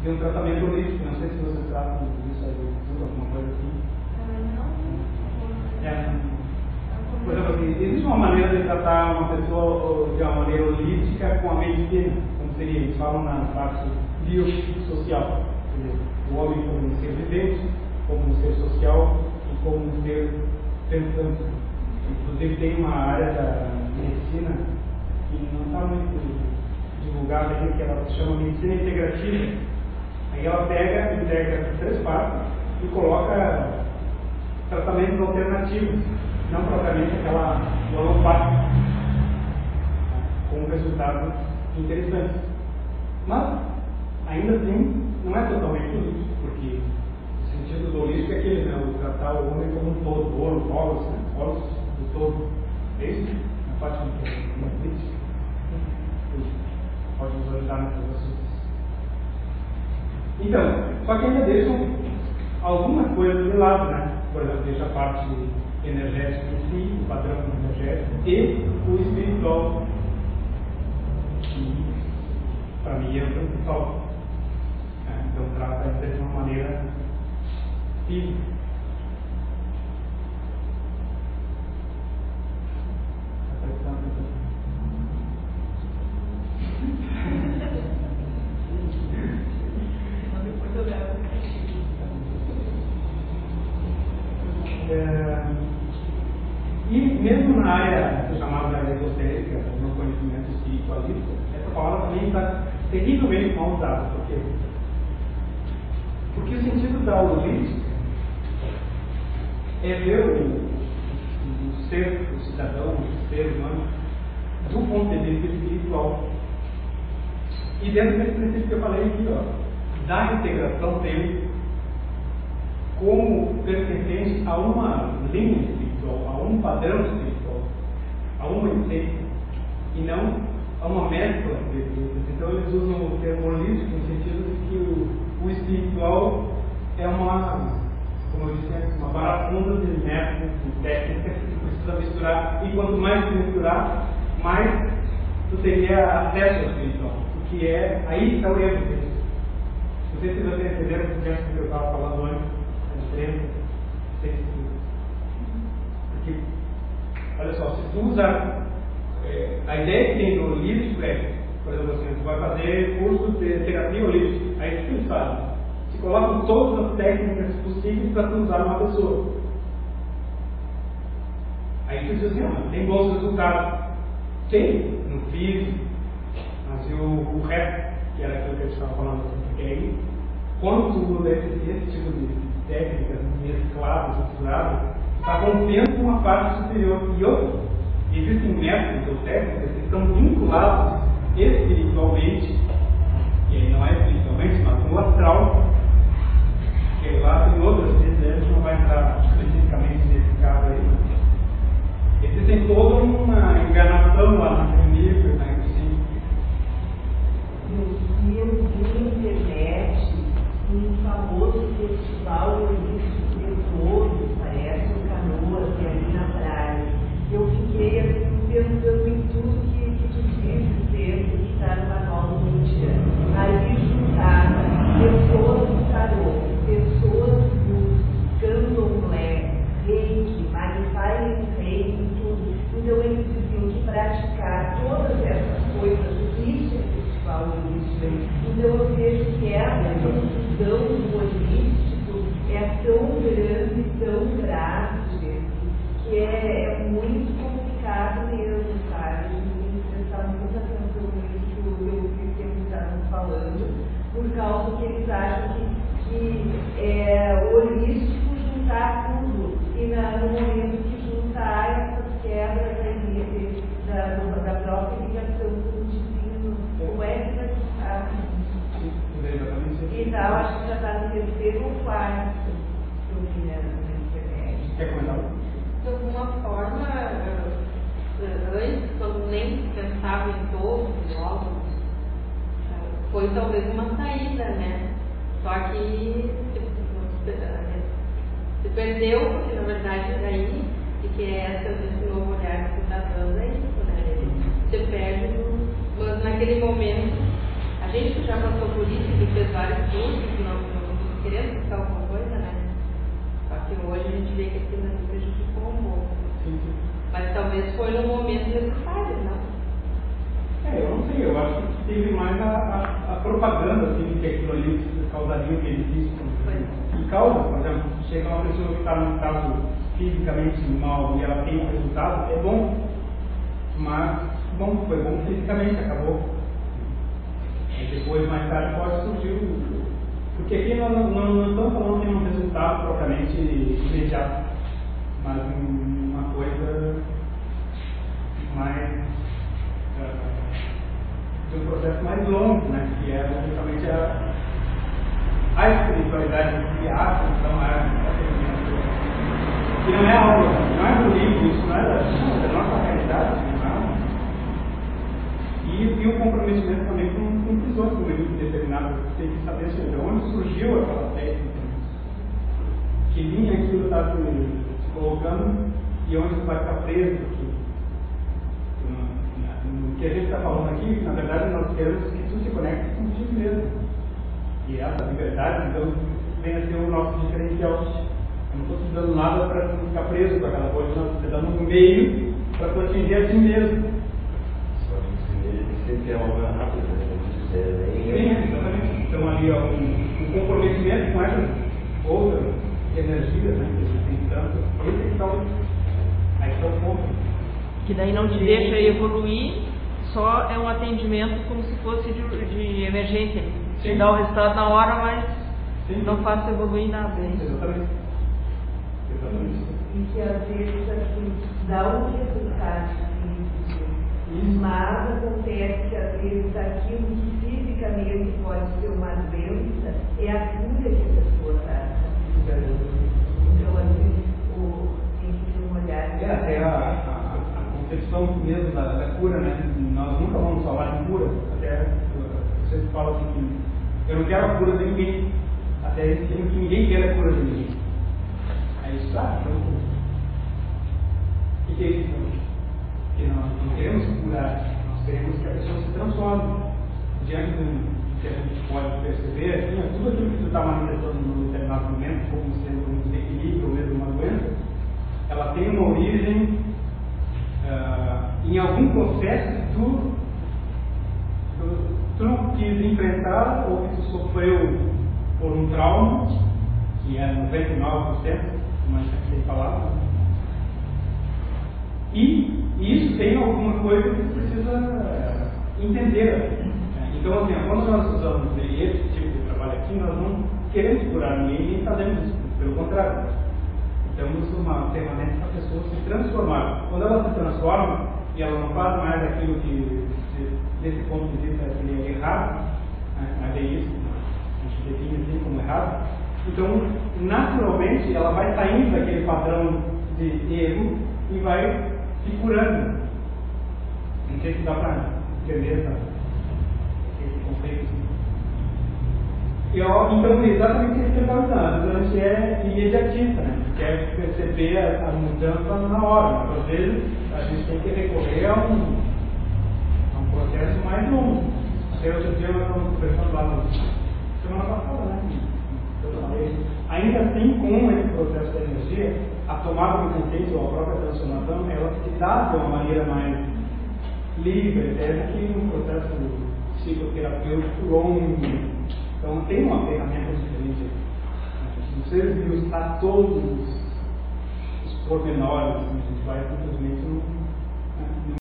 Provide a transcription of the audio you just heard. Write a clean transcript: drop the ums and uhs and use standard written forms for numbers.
tem um tratamento holístico, não sei se você trata disso aí, alguma coisa assim. Por exemplo, assim, existe uma maneira de tratar uma pessoa de uma maneira holística com a medicina, como seria, eles falam na parte biopsicossocial, quer dizer, o homem como um ser vivente, como um ser social e como um ser pensante. Inclusive tem uma área da medicina que não está muito divulgada ainda, que ela se chama medicina integrativa. Aí ela integra essas 3 partes e coloca tratamentos alternativos, não propriamente aquela alopática, com resultados interessantes. Mas, ainda assim, não é totalmente holístico, porque o sentido do holístico é aquele, né, o tratar o homem como um todo, o polos, né, polos do todo. É isso? Na parte de crítica. Pode nos ajudar nessas assuntos. Então, só que ainda deixam algumas coisas de lado, né? Por exemplo, deixa a parte energética em si, o padrão energético e o espiritual, que para mim é o principal. Então trata isso de uma maneira física. E mesmo na área chamada esotérica, no conhecimento espiritualista, essa palavra também está terrivelmente mal usada. Por quê? Porque o sentido da holística é ver o ser, o cidadão, o ser humano, do ponto de vista espiritual. E dentro desse princípio que eu falei aqui, da integração dele como pertencente a uma linha espiritual, a um padrão espiritual, a uma essência, e não a uma mescla de essências. Então eles usam o termo holístico no sentido de que o espiritual é uma, como eu disse antes, uma barafunda de métodos, de técnicas que tu precisa misturar, e quanto mais tu misturar, mais tu teria acesso ao espiritual, o que é, aí está o erro deles. Não sei se vocês entenderam o que eu estava falando antes. Porque, olha só, se tu usar a ideia que tem no holístico é, por exemplo, assim, tu vai fazer curso de terapia holística, aí o que eles fazem? Se colocam todas as técnicas possíveis para tu usar uma pessoa. Aí tu diz assim, tem bons resultados. Tem, no físico, mas e o resto, que era aquilo que eu estava falando, assim, porque aí, quando tu usa esse tipo de técnicas mescladas, misturadas, está rompendo uma parte superior. E outra, existem métodos ou técnicas que estão vinculados espiritualmente, e aí não é espiritualmente, mas no astral, que lá tem outras vezes, a gente não vai entrar especificamente nesse caso aí. Existem toda uma enganação lá naquele nível, né? Eu vi na internet um famoso festival holístico de todos, parece um Canoas, que é ali na praia. Eu fiquei assim, pensando em tudo que tu disse sempre, que está no manual do Mídia. Ali juntava pessoas do tarô, pessoas do candomblé, reiki, marifai reiki, tudo. Então eles diziam que praticar todas essas coisas existe no festival holístico. Então eu vejo que a visão do holístico é tão grande, tão grave, que é muito complicado mesmo, sabe? A gente tem que prestar muita atenção nisso que eles estavam falando, por causa que eles acham que é holístico juntar tudo, e no momento que juntar essas quebras da própria ligação com o divino, como é que vai ficar? E tal, acho que já está no terceiro ou quarto que eu vi na internet. Quer comentar? De alguma forma, antes, quando nem pensava em todos logo, foi talvez uma saída, né? Só que se perdeu, porque na verdade era aí, e que é esse novo olhar que você está dando, é isso, né? Ele se perde, mas naquele momento, a gente que já passou por isso, que fez vários cursos, não querendo buscar alguma coisa, né? Só que hoje a gente vê que aquilo ali prejudicou um pouco. Sim. Mas talvez foi no momento necessário, não? Eu não sei, eu acho que teve mais a propaganda assim, de que aquilo ali causaria um benefício. E causa, por exemplo, chega uma pessoa que está num estado fisicamente mal e ela tem um resultado, é bom. Mas, bom, foi bom fisicamente, acabou. E depois, mais tarde, pode surgir porque aqui nós não estamos falando de um resultado propriamente imediato, mas uma coisa mais de um processo mais longo, né? Que é justamente a espiritualidade que a função que não é algo, não é do livro, isso não é da nossa realidade, não. E o comprometimento também com prisões, com um período determinado, tem que saber de onde surgiu aquela técnica, que linha aquilo está se colocando e onde vai ficar preso aqui. O que a gente está falando aqui, na verdade, nós queremos que tudo se conecte contigo mesmo. E essa liberdade, então, vem a ser o nosso diferencial. Eu não estou te dando nada para ficar preso com aquela coisa, não. Estou te dando um meio para tu atingir a ti mesmo. Só que sempre é uma obra rápida, né? Sim, exatamente. Então, ali, ó, um comprometimento com essas outras energias, né? Que tem tanto. Esse é que está o ponto. Que daí não te deixa evoluir, só é um atendimento como se fosse de emergência. Te dá o resultado na hora, mas não faz evoluir nada. Exatamente. E que às vezes assim, dá um resultado físico, mas acontece que às vezes aquilo que fisicamente pode ser uma doença é a cura que a pessoa trata. Então, às vezes, tem que ter um olhar. Até a concepção mesmo da cura, né? Nós nunca vamos falar de cura, até você fala assim que eu não quero a cura de ninguém, até esse tempo que ninguém quer a cura de ninguém. É isso, sabe? Então, o que é isso? Porque nós não queremos curar, nós queremos que a pessoa se transforme. Diante do que a gente pode perceber, assim, tudo aquilo que tu está manifestando num determinado momento, como sendo um desequilíbrio ou mesmo uma doença, ela tem uma origem em algum processo que tu não quis enfrentar ou que tu sofreu por um trauma, que é 99%, mas sem palavras. E isso tem alguma coisa que tu precisa entender. Então, assim, quando nós usamos esse tipo de trabalho aqui, nós não queremos curar ninguém, nem fazemos isso, pelo contrário. Temos uma ferramenta para a pessoa se transformar. Quando ela se transforma e ela não faz mais aquilo que, desse ponto de vista, seria errado, mas é isso, a gente define assim como errado, então, naturalmente, ela vai saindo daquele padrão de erro e vai se curando. Não sei se dá para entender esse conceito. Então, exatamente isso que ele está usando. A gente é imediatista, né? Quer perceber a mudança na hora. Mas, às vezes, a gente tem que recorrer a um processo mais longo. Até outro dia nós estamos conversando lá na semana passada, né? Ainda assim, com esse processo da energia, a tomada de consciência ou a própria transformação, ela se dá de uma maneira mais livre, até que um processo psicoterapêutico longo. Então, tem uma ferramenta diferente. Não sei esmiuçar todos os pormenores, a gente vai simplesmente